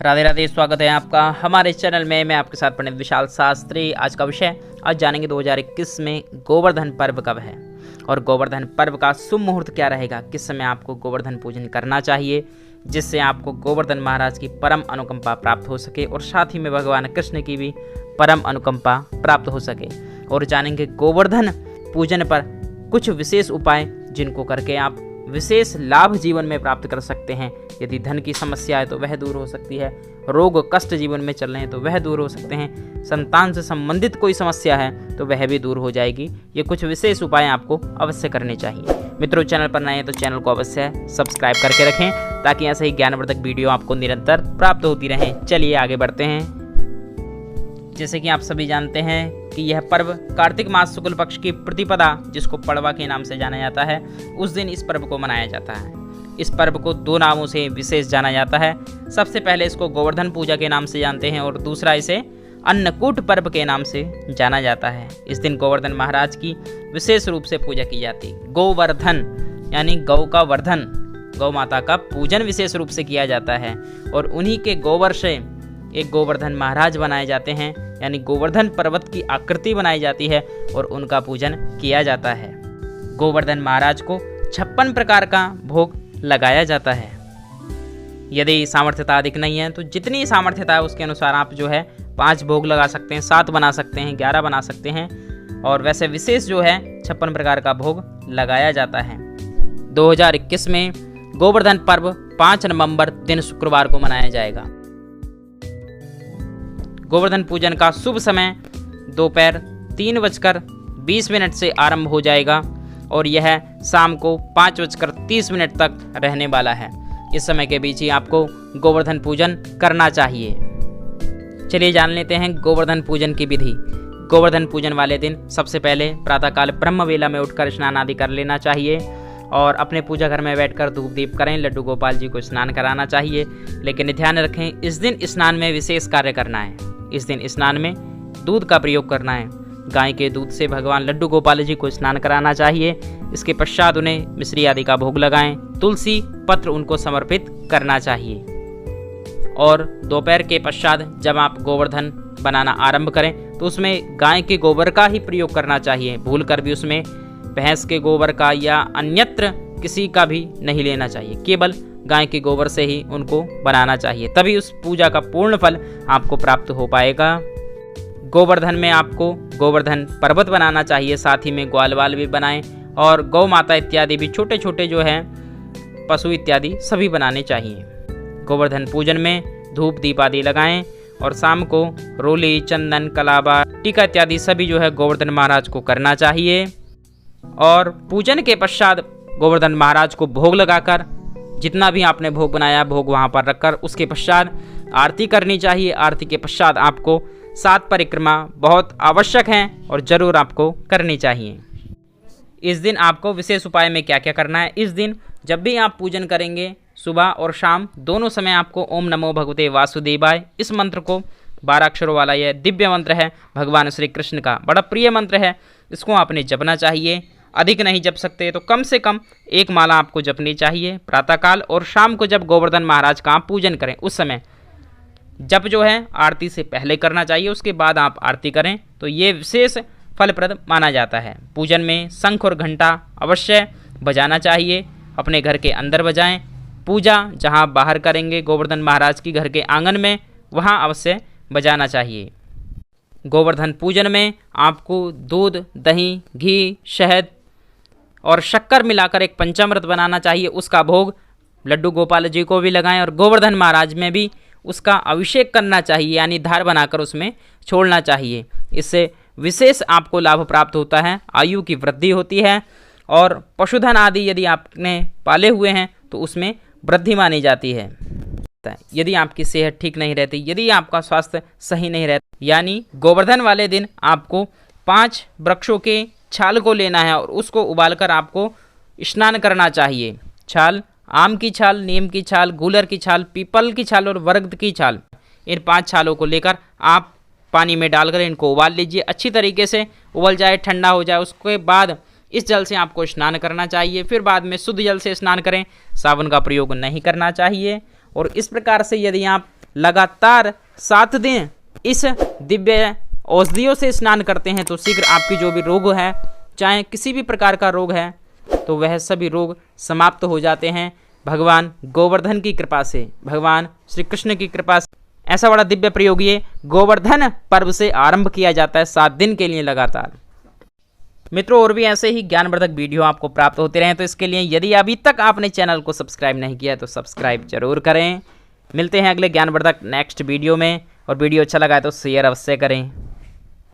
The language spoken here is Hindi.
राधे राधे, स्वागत है आपका हमारे चैनल में। मैं आपके साथ पंडित विशाल शास्त्री। आज का विषय आज जानेंगे 2021 में गोवर्धन पर्व कब है और गोवर्धन पर्व का शुभ मुहूर्त क्या रहेगा, किस समय आपको गोवर्धन पूजन करना चाहिए जिससे आपको गोवर्धन महाराज की परम अनुकंपा प्राप्त हो सके और साथ ही में भगवान कृष्ण की भी परम अनुकंपा प्राप्त हो सके। और जानेंगे गोवर्धन पूजन पर कुछ विशेष उपाय जिनको करके आप विशेष लाभ जीवन में प्राप्त कर सकते हैं। यदि धन की समस्या है तो वह दूर हो सकती है, रोग कष्ट जीवन में चल रहे हैं तो वह दूर हो सकते हैं, संतान से संबंधित कोई समस्या है तो वह भी दूर हो जाएगी। ये कुछ विशेष उपाय आपको अवश्य करने चाहिए। मित्रों, चैनल पर नए हैं तो चैनल को अवश्य सब्सक्राइब करके रखें ताकि ऐसे ही ज्ञानवर्धक वीडियो आपको निरंतर प्राप्त होती रहें। चलिए आगे बढ़ते हैं। जैसे कि आप सभी जानते हैं कि यह पर्व कार्तिक मास शुक्ल पक्ष की प्रतिपदा, जिसको पड़वा के नाम से जाना जाता है, उस दिन इस पर्व को मनाया जाता है। इस पर्व को दो नामों से विशेष जाना जाता है। सबसे पहले इसको गोवर्धन पूजा के नाम से जानते हैं और दूसरा इसे अन्नकूट पर्व के नाम से जाना जाता है। इस दिन गोवर्धन महाराज की विशेष रूप से पूजा की जाती है। गोवर्धन यानी गौ का वर्धन, गौ माता का पूजन विशेष रूप से किया जाता है और उन्हीं के गोबर से एक गोवर्धन महाराज बनाए जाते हैं, यानी गोवर्धन पर्वत की आकृति बनाई जाती है और उनका पूजन किया जाता है। गोवर्धन महाराज को 56 प्रकार का भोग लगाया जाता है। यदि सामर्थ्यता अधिक नहीं है तो जितनी सामर्थ्यता है उसके अनुसार आप जो है 5 भोग लगा सकते हैं, 7 बना सकते हैं, 11 बना सकते हैं और वैसे विशेष जो है 56 प्रकार का भोग लगाया जाता है। 2021 में गोवर्धन पर्व 5 नवंबर दिन शुक्रवार को मनाया जाएगा। गोवर्धन पूजन का शुभ समय दोपहर 3:20 से आरंभ हो जाएगा और यह शाम को 5:30 तक रहने वाला है। इस समय के बीच ही आपको गोवर्धन पूजन करना चाहिए। चलिए जान लेते हैं गोवर्धन पूजन की विधि। गोवर्धन पूजन वाले दिन सबसे पहले प्रातःकाल ब्रह्म वेला में उठकर स्नान आदि कर लेना चाहिए और अपने पूजा घर में बैठकर धूप दीप करें। लड्डू गोपाल जी को स्नान कराना चाहिए, लेकिन ध्यान रखें इस दिन स्नान में विशेष कार्य करना है। इस दिन स्नान में दूध का प्रयोग करना है। गाय के दूध से भगवान लड्डू गोपाल जी को स्नान कराना चाहिए। इसके पश्चात उन्हें मिश्री आदि का भोग लगाएं। तुलसी पत्र उनको समर्पित करना चाहिए और दोपहर के पश्चात जब आप गोवर्धन बनाना आरंभ करें तो उसमें गाय के गोबर का ही प्रयोग करना चाहिए। भूलकर भी उसमें भैंस के गोबर का या अन्यत्र किसी का भी नहीं लेना चाहिए। केवल गाय के गोबर से ही उनको बनाना चाहिए, तभी उस पूजा का पूर्ण फल आपको प्राप्त हो पाएगा। गोवर्धन में आपको गोवर्धन पर्वत बनाना चाहिए, साथ ही में ग्वाल भी बनाएं और गौ माता इत्यादि भी छोटे छोटे जो हैं पशु इत्यादि सभी बनाने चाहिए। गोवर्धन पूजन में धूप दीप आदि लगाएं और शाम को रोली, चंदन, कलाबा, टीका इत्यादि सभी जो है गोवर्धन महाराज को करना चाहिए। और पूजन के पश्चात गोवर्धन महाराज को भोग लगाकर जितना भी आपने भोग बनाया भोग वहाँ पर रखकर उसके पश्चात आरती करनी चाहिए। आरती के पश्चात आपको 7 परिक्रमा बहुत आवश्यक हैं और ज़रूर आपको करनी चाहिए। इस दिन आपको विशेष उपाय में क्या क्या करना है। इस दिन जब भी आप पूजन करेंगे सुबह और शाम दोनों समय आपको ओम नमो भगवते वासुदेवाय इस मंत्र को 12 अक्षरों वाला यह दिव्य मंत्र है, भगवान श्री कृष्ण का बड़ा प्रिय मंत्र है, इसको आपने जपना चाहिए। अधिक नहीं जप सकते तो कम से कम 1 माला आपको जपनी चाहिए। प्रातःकाल और शाम को जब गोवर्धन महाराज का आप पूजन करें उस समय जप जो है आरती से पहले करना चाहिए, उसके बाद आप आरती करें तो ये विशेष फलप्रद माना जाता है। पूजन में शंख और घंटा अवश्य बजाना चाहिए, अपने घर के अंदर बजाएं। पूजा जहां बाहर करेंगे गोवर्धन महाराज की घर के आंगन में वहां अवश्य बजाना चाहिए। गोवर्धन पूजन में आपको दूध, दही, घी, शहद और शक्कर मिलाकर एक पंचामृत बनाना चाहिए। उसका भोग लड्डू गोपाल जी को भी लगाएं और गोवर्धन महाराज में भी उसका अभिषेक करना चाहिए, यानी धार बनाकर उसमें छोड़ना चाहिए। इससे विशेष आपको लाभ प्राप्त होता है, आयु की वृद्धि होती है और पशुधन आदि यदि आपने पाले हुए हैं तो उसमें वृद्धि मानी जाती है। यदि आपकी सेहत ठीक नहीं रहती, यदि आपका स्वास्थ्य सही नहीं रहता, यानी गोवर्धन वाले दिन आपको 5 वृक्षों के छाल को लेना है और उसको उबालकर आपको स्नान करना चाहिए। छाल आम की छाल, नीम की छाल, गूलर की छाल, पीपल की छाल और बरगद की छाल, इन 5 छालों को लेकर आप पानी में डालकर इनको उबाल लीजिए। अच्छी तरीके से उबल जाए, ठंडा हो जाए, उसके बाद इस जल से आपको स्नान करना चाहिए। फिर बाद में शुद्ध जल से स्नान करें, साबुन का प्रयोग नहीं करना चाहिए। और इस प्रकार से यदि आप लगातार 7 दिन इस दिव्य औषधियों से स्नान करते हैं तो शीघ्र आपकी जो भी रोग है, चाहे किसी भी प्रकार का रोग है, तो वह सभी रोग समाप्त हो जाते हैं भगवान गोवर्धन की कृपा से, भगवान श्री कृष्ण की कृपा से। ऐसा बड़ा दिव्य प्रयोग ये गोवर्धन पर्व से आरंभ किया जाता है 7 दिन के लिए लगातार। मित्रों, और भी ऐसे ही ज्ञानवर्धक वीडियो आपको प्राप्त होते रहें तो इसके लिए यदि अभी तक आपने चैनल को सब्सक्राइब नहीं किया तो सब्सक्राइब जरूर करें। मिलते हैं अगले ज्ञानवर्धक नेक्स्ट वीडियो में, और वीडियो अच्छा लगा है तो शेयर अवश्य करें।